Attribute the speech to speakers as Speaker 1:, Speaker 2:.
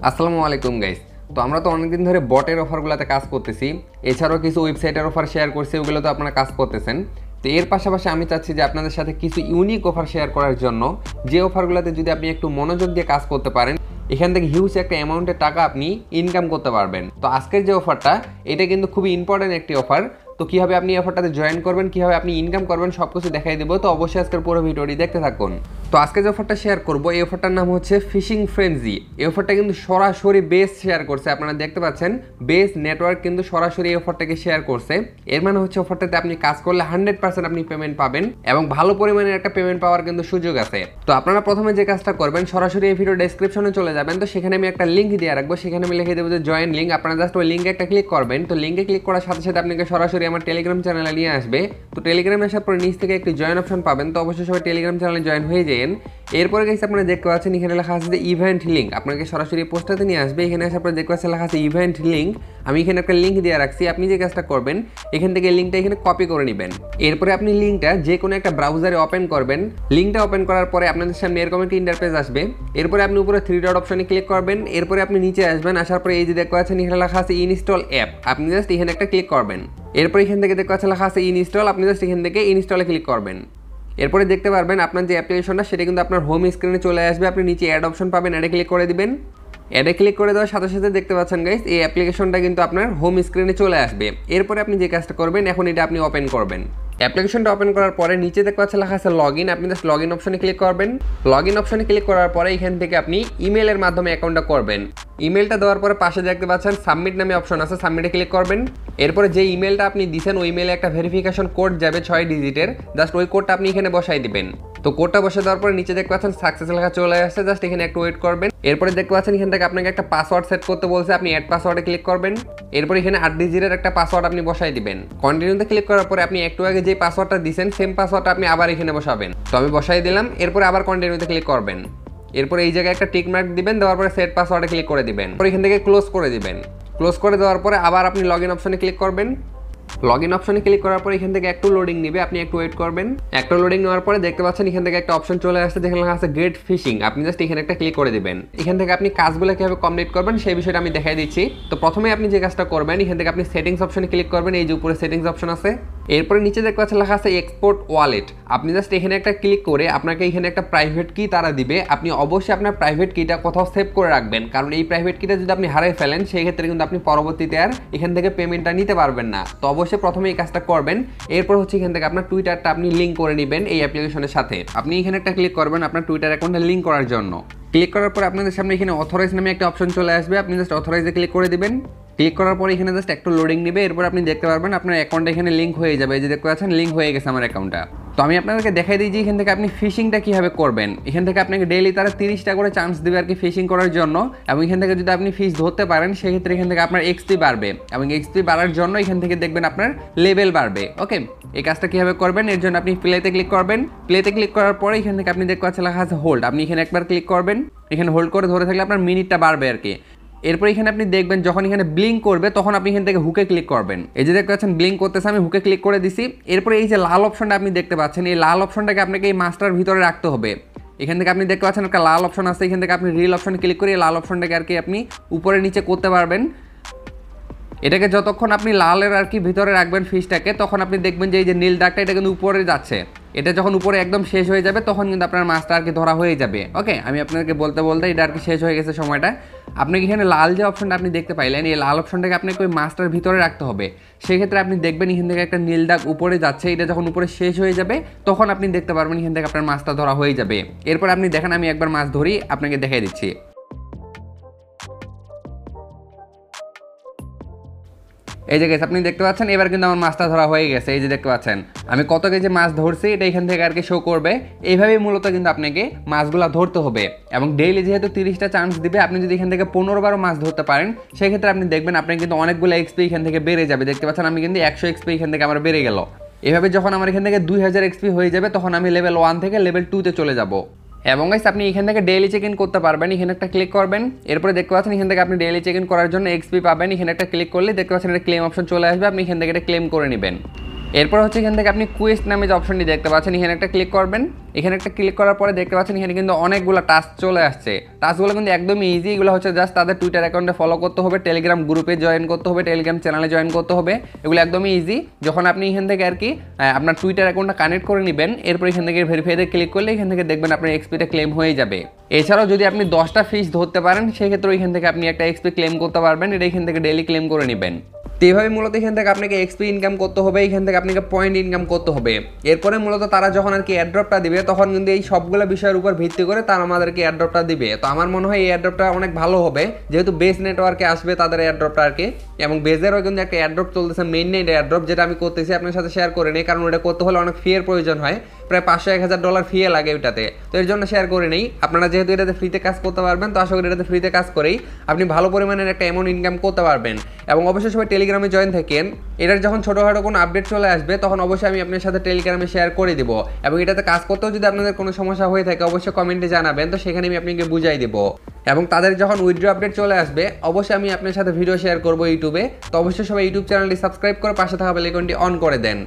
Speaker 1: আসসালামু আলাইকুম গাইস। তো আমরা তো অনেকদিন ধরে বটের অফারগুলোতে কাজ করতেছি, এছাড়াও কিছু ওয়েবসাইটের অফার শেয়ার করছি, ওগুলো তো আপনারা কাজ করতেছেন। তো এর পাশাপাশি আমি চাচ্ছি যে আপনাদের সাথে কিছু ইউনিক অফার শেয়ার করার জন্য, যে অফারগুলোতে যদি আপনি একটু মনোযোগ দিয়ে কাজ করতে পারেন, এখান থেকে হিউজ একটা অ্যামাউন্টের টাকা আপনি ইনকাম করতে পারবেন। তো আজকের যে অফারটা, এটা কিন্তু খুবই ইম্পর্টেন্ট একটি অফার। তো কীভাবে আপনি এই অফারটাতে জয়েন করবেন, কীভাবে আপনি ইনকাম করবেন, সব কিছু দেখাই দেবো। তো অবশ্যই আজকের পুরো ভিডিওটি দেখতে থাকুন। তো আজকে যে অফারটা শেয়ার করবো, এই অফারটার নাম হচ্ছে ফিশিং ফ্রেন্জি। এই অফারটা কিন্তু সরাসরি বেস শেয়ার করছে, আপনারা দেখতে পাচ্ছেন বেস নেটওয়ার্ক কিন্তু সরাসরি এই অফারটাকে শেয়ার করছে। এর মানে হচ্ছে অফারটাতে আপনি কাজ করলে 100% আপনি পেমেন্ট পাবেন এবং ভালো পরিমাণের একটা পেমেন্ট পাওয়ার কিন্তু সুযোগ আছে। তো আপনারা প্রথমে যে কাজটা করবেন, সরাসরি এই ভিডিও ডেসক্রিপশনে চলে যাবেন। তো সেখানে আমি একটা লিঙ্ক দিয়ে রাখবো, সেখানে আমি লিখে দেবো যে জয়েন লিঙ্ক। আপনারা জাস্ট ওই লিঙ্কে একটা ক্লিক করবেন। তো লিঙ্কে ক্লিক করার সাথে সাথে আপনাকে সরাসরি আমার টেলিগ্রাম চ্যানেলে নিয়ে আসবে। তো টেলিগ্রামে আসার পরে নিচ থেকে একটি জয়েন অপশন পাবেন। তো অবশ্যই সবাই টেলিগ্রাম চ্যানেলে জয়েন হয়ে যান। এরপরে গেছে আপনারা দেখতে পাচ্ছেন এখানে লেখা আছে যে ইভেন্ট লিঙ্ক, আপনাকে সরাসরি পোস্টাতে নিয়ে আসবে। এখানে আসার পরে দেখতে পাচ্ছেন লেখা আছে ইভেন্ট লিঙ্ক। আমি এখানে একটা লিঙ্ক দিয়ে রাখছি, আপনি যে কাজটা করবেন এখান থেকে লিঙ্কটা এখানে কপি করে নেবেন। এরপরে আপনি লিঙ্কটা যে কোনো একটা ব্রাউজারে ওপেন করবেন। লিঙ্কটা ওপেন করার পরে আপনাদের সামনে এরকম একটা ইন্টারফেস আসবে। এরপরে আপনি উপরে 3 ডট অপশনে ক্লিক করবেন। এরপরে আপনি নিচে আসবেন, আসার পরে এই যে দেখতে পাচ্ছেন এখানে লেখা আছে ইনস্টল অ্যাপ, আপনি জাস্ট এখানে একটা ক্লিক করবেন। এরপর এখান থেকে দেখতে পাচ্ছেন লেখা আছে ইনস্টল, আপনি জাস্ট এখান থেকে ইনস্টলে ক্লিক করবেন। এরপরে দেখতে পারবেন আপনার যে অ্যাপ্লিকেশনটা সেটা কিন্তু আপনার হোম স্ক্রিনে চলে আসবে। আপনি নিচে অ্যাড অপশন পাবেন, অ্যাডে ক্লিক করে দিবেন। অ্যাডে ক্লিক করে দেওয়ার সাথে সাথে দেখতে পাচ্ছেন গাইস এই অ্যাপ্লিকেশনটা কিন্তু আপনার হোম স্ক্রিনে চলে আসবে। এরপরে আপনি যে কাজটা করবেন, এখন এটা আপনি ওপেন করবেন। অ্যাপ্লিকেশনটা ওপেন করার পরে নিচে দেখতে পাচ্ছেন লেখা আছে লগ ইন, আপনি জাস্ট লগ ইন অপশনে ক্লিক করবেন। লগ ইন অপশনে ক্লিক করার পরে এখান থেকে আপনি ইমেলের মাধ্যমে অ্যাকাউন্টটা করবেন। ইমেলটা দেওয়ার পরে পাশে দেখতে পাচ্ছেন সাবমিট নামে অপশন আছে, সাবমিটে ক্লিক করবেন। এরপরে যে ইমেলটা আপনি দিয়েছেন ওই ইমেলে একটা ভেরিফিকেশন কোড যাবে 6 ডিজিটের, জাস্ট ওই কোডটা আপনি এখানে বসাই দিবেন। তো কোডটা বসে দেওয়ার পরে নিচে দেখতে পাচ্ছেন সাকসেস লেখা চলে আসছে, জাস্ট এখানে একটু ওয়েট করবেন। এরপরে দেখতে পাচ্ছেন এখান থেকে আপনাকে একটা পাসওয়ার্ড সেট করতে বলছে, আপনি অ্যাড পাসওয়ার্ডে ক্লিক করবেন। এরপর এখানে 8 ডিজিটের একটা পাসওয়ার্ড আপনি বসাই দিবেন। কন্টিনিউতে ক্লিক করার পরে আপনি একটু আগে যে পাসওয়ার্ডটা দিয়েছেন সেম পাসওয়ার্ডটা আপনি আবার এখানে বসাবেন। তো আমি বসাই দিলাম। এরপরে আবার কন্টিনিউতে ক্লিক করবেন। এরপর এই জায়গায় একটা টিক মার্ক দিবেন, দেওয়ার পরে সেট পাসওয়ার্ডে ক্লিক করে দিবেন। পরে এখান থেকে ক্লোজ করে দিবেন। ক্লোজ করে দেওয়ার পরে আবার আপনি লগ ইন অপশনে ক্লিক করবেন। লগ ইন অপশনে ক্লিক করার পর এখান থেকে একটু লোডিং নেবে, আপনি একটু ওয়েট করবেন। একটু লোডিং নেওয়ার পরে দেখতে পাচ্ছেন এখান থেকে একটা অপশন চলে আসছে যেখানে লেখা আছে গেট ফিশিং, আপনি জাস্ট এখানে একটা ক্লিক করে দিবেন। এখান থেকে আপনি কাজগুলো কিভাবে কমপ্লিট করবেন সেই বিষয়টা আমি দেখাই দিচ্ছি। তো প্রথমে আপনি যে কাজটা করবেন, এখান থেকে আপনি সেটিংস অপশনে ক্লিক করবেন। এই যে উপরে সেটিংস অপশন আছে, এরপরে নিচে দেখতে পাচ্ছেন লেখা আছে এক্সপোর্ট ওয়ালেট, আপনি জাস্ট এখানে একটা ক্লিক করে আপনাকে এখানে একটা প্রাইভেট কি তারা দিবে, আপনি অবশ্যই আপনার প্রাইভেট কিটা কোথাও সেভ করে রাখবেন, কারণ এই প্রাইভেট কিটা যদি আপনি হারিয়ে ফেলেন সেই ক্ষেত্রে কিন্তু আপনি পরবর্তীতে আর এখান থেকে পেমেন্টটা নিতে পারবেন না। তো অবশ্যই প্রথমে এই কাজটা করবেন। এরপর হচ্ছে এখান থেকে আপনার টুইটারটা আপনি লিঙ্ক করে নেবেন এই অ্যাপ্লিকেশনের সাথে। আপনি এখানে একটা ক্লিক করবেন আপনার টুইটার অ্যাকাউন্টে লিঙ্ক করার জন্য। ক্লিক করার পর আপনাদের সামনে এখানে অথরাইজ নামে একটা অপশন চলে আসবে, আপনি জাস্ট অথরাইজে ক্লিক করে দিবেন। ক্লিক করার পর এখানে জাস্ট একটু লোডিং নেবে। এরপর আপনি দেখতে পারবেন আপনার অ্যাকাউন্টটা এখানে লিঙ্ক হয়ে যাবে। এই যে দেখতে পাচ্ছেন লিঙ্ক হয়ে গেছে আমার অ্যাকাউন্টটা। তো আমি আপনাদেরকে দেখাই দিই যে এখান থেকে আপনি ফিশিংটা কীভাবে করবেন। এখান থেকে আপনাকে ডেইলি তারা 30টা করে চান্স দেবে আর কি ফিশিং করার জন্য, এবং এখান থেকে যদি আপনি ফিশ ধরতে পারেন সেক্ষেত্রে এখান থেকে আপনার এক্সপি বাড়বে, এবং এক্সপি বাড়ার জন্য এখান থেকে দেখবেন আপনার লেভেল বাড়বে। ওকে, এই কাজটা কীভাবে করবেন, এর জন্য আপনি প্লেতে ক্লিক করবেন। প্লেতে ক্লিক করার পরে এখান থেকে আপনি দেখতে পাচ্ছেন লেখা আছে হোল্ড, আপনি এখানে একবার ক্লিক করবেন। এখানে হোল্ড করে ধরে থাকলে আপনার মিনিটটা বাড়বে আর কি। এরপর এখানে আপনি দেখবেন যখন এখানে ব্লিঙ্ক করবে তখন আপনি এখান থেকে হুকে ক্লিক করবেন। এই যে দেখতে পাচ্ছেন ব্লিঙ্ক করতেছে, আমি হুকে ক্লিক করে দিছি। এরপরে এই যে লাল অপশনটা আপনি দেখতে পাচ্ছেন, এই লাল অপশনটাকে আপনাকে এই মাস্টার ভিতরে রাখতে হবে। এখান থেকে আপনি দেখতে পাচ্ছেন একটা লাল অপশন আছে, এখান থেকে আপনি রিল অপশনে ক্লিক করে এই লাল অপশনটাকে আর কি আপনি উপরে নিচে করতে পারবেন। এটাকে যতক্ষণ আপনি লালের আর কি ভিতরে রাখবেন ফিশটাকে, তখন আপনি দেখবেন যে এই যে নীল দাগটা এটা কিন্তু উপরে যাচ্ছে। এটা যখন উপরে একদম শেষ হয়ে যাবে তখন কিন্তু আপনার মাছটা আর কি ধরা হয়ে যাবে। ওকে, আমি আপনাকে বলতে বলতে এটা আর কি শেষ হয়ে গেছে সময়টা। আপনি এখানে লাল যে অপশনটা আপনি দেখতে পাইলেন, এই লাল অপশনটাকে আপনাকে ওই মাছটার ভিতরে রাখতে হবে। সেক্ষেত্রে আপনি দেখবেন এখান থেকে একটা নীল দাগ উপরে যাচ্ছে, এটা যখন উপরে শেষ হয়ে যাবে তখন আপনি দেখতে পারবেন এখান থেকে আপনার মাছটা ধরা হয়ে যাবে। এরপর আপনি দেখেন আমি একবার মাছ ধরি আপনাকে দেখাই দিচ্ছি। এই যে আপনি দেখতে পাচ্ছেন এবার কিন্তু আমার মাছটা ধরা হয়ে গেছে। এই যে দেখতে পাচ্ছেন আমি কত কেজি মাছ ধরছি এটা এখান থেকে আর কি শো করবে। এইভাবেই মূলত কিন্তু আপনাকে মাছগুলা ধরতে হবে, এবং ডেইলি যেহেতু 30টা চান্স দিবে, আপনি যদি এখান থেকে 15বারও মাছ ধরতে পারেন সেক্ষেত্রে আপনি দেখবেন আপনার কিন্তু অনেকগুলো এক্সপি এখান থেকে বেড়ে যাবে। দেখতে পাচ্ছেন আমি কিন্তু 100 এক্সপি এখান থেকে আমার বেড়ে গেল। এভাবে যখন আমার এখান থেকে 2000 এক্সপি হয়ে যাবে তখন আমি লেভেল 1 থেকে লেভেল 2তে চলে যাব। এবং গাইস আপনি এখান থেকে ডেইলি চেক ইন করতে পারবেন। এখানে একটা ক্লিক করবেন। এরপরে দেখতে পাচ্ছেন এখান থেকে আপনি ডেইলি চেক ইন করার জন্য এক্সপি পাবেন। এখানে একটা ক্লিক করলে দেখতে পাচ্ছেন একটা ক্লেম অপশন চলে আসবে, আপনি এখান থেকে এটা ক্লেম করে নেবেন। এরপর হচ্ছে এখান থেকে আপনি কুয়েস্ট নামে যে অপশনটি দেখতে পাচ্ছেন এখানে একটা ক্লিক করবেন। এখানে একটা ক্লিক করার পরে দেখতে পাচ্ছেন এখানে কিন্তু অনেকগুলো টাস্ক চলে আসছে। টাস্কগুলো কিন্তু একদমই ইজি। এগুলো হচ্ছে জাস্ট তাদের টুইটার অ্যাকাউন্টে ফলো করতে হবে, টেলিগ্রাম গ্রুপে জয়েন করতে হবে, টেলিগ্রাম চ্যানেলে জয়েন করতে হবে। এগুলো একদমই ইজি। যখন আপনি এখান থেকে আর কি আপনার টুইটার অ্যাকাউন্টটা কানেক্ট করে নেবেন, এরপর এখান থেকে ভেরিফাইতে ক্লিক করলে এখান থেকে দেখবেন আপনার এক্সপিটা ক্লেম হয়ে যাবে। এছাড়াও যদি আপনি 10টা ফিশ ধরতে পারেন সেক্ষেত্রে এখান থেকে আপনি একটা এক্সপি ক্লেম করতে পারবেন। এটা এখান থেকে ডেইলি ক্লেম করে নেবেন। তো এইভাবে মূলত এখান থেকে আপনাকে এক্সপি ইনকাম করতে হবে, এখান থেকে আপনাকে পয়েন্ট ইনকাম করতে হবে। এরপরে মূলত তারা যখন আর কি এয়ারড্রপটা দিবে তখন কিন্তু এই সবগুলো বিষয়ের উপর ভিত্তি করে তারা আমাদেরকে এয়ারড্রপটা দিবে। তো আমার মনে হয় এই এয়ারড্রপটা অনেক ভালো হবে, যেহেতু বেস নেটওয়ার্কে আসবে তাদের এয়ারড্রপটা আর কি। এবং বেজেরও কিন্তু একটা এয়ারড্রপ চলতেছে, মেইন নেট এয়ারড্রপ, যেটা আমি করতেছি আপনার সাথে শেয়ার করে নেই, কারণ ওটা করতে হলে অনেক ফিয়ের প্রয়োজন হয়, প্রায় $500-1000 ফি লাগে ওইটাতে। তো এর জন্য শেয়ার করে নেই। আপনারা যেহেতু এটাতে ফ্রিতে কাজ করতে পারবেন, তো আশা করি এটাতে ফ্রিতে কাজ করেই আপনি ভালো পরিমাণের একটা অ্যামাউন্ট ইনকাম করতে পারবেন। এবং অবশ্যই সবাই টেলিগ্রামে জয়েন থাকেন। এটার যখন ছোটোখাটো কোনো আপডেট চলে আসবে তখন অবশ্যই আমি আপনার সাথে টেলিগ্রামে শেয়ার করে দিব। এবং এটাতে কাজ করতেও যদি আপনাদের কোনো সমস্যা হয়ে থাকে অবশ্যই কমেন্টে জানাবেন, তো সেখানে আমি আপনাকে বুঝাই দেবো। এবং তাদের যখন উইথড্র আপডেট চলে আসবে অবশ্যই আমি আপনার সাথে ভিডিও শেয়ার করবো ইউটিউবে। তো অবশ্যই সবাই ইউটিউব চ্যানেলটি সাবস্ক্রাইব করে পাশে থাকা বেল আইকনটি অন করে দেন।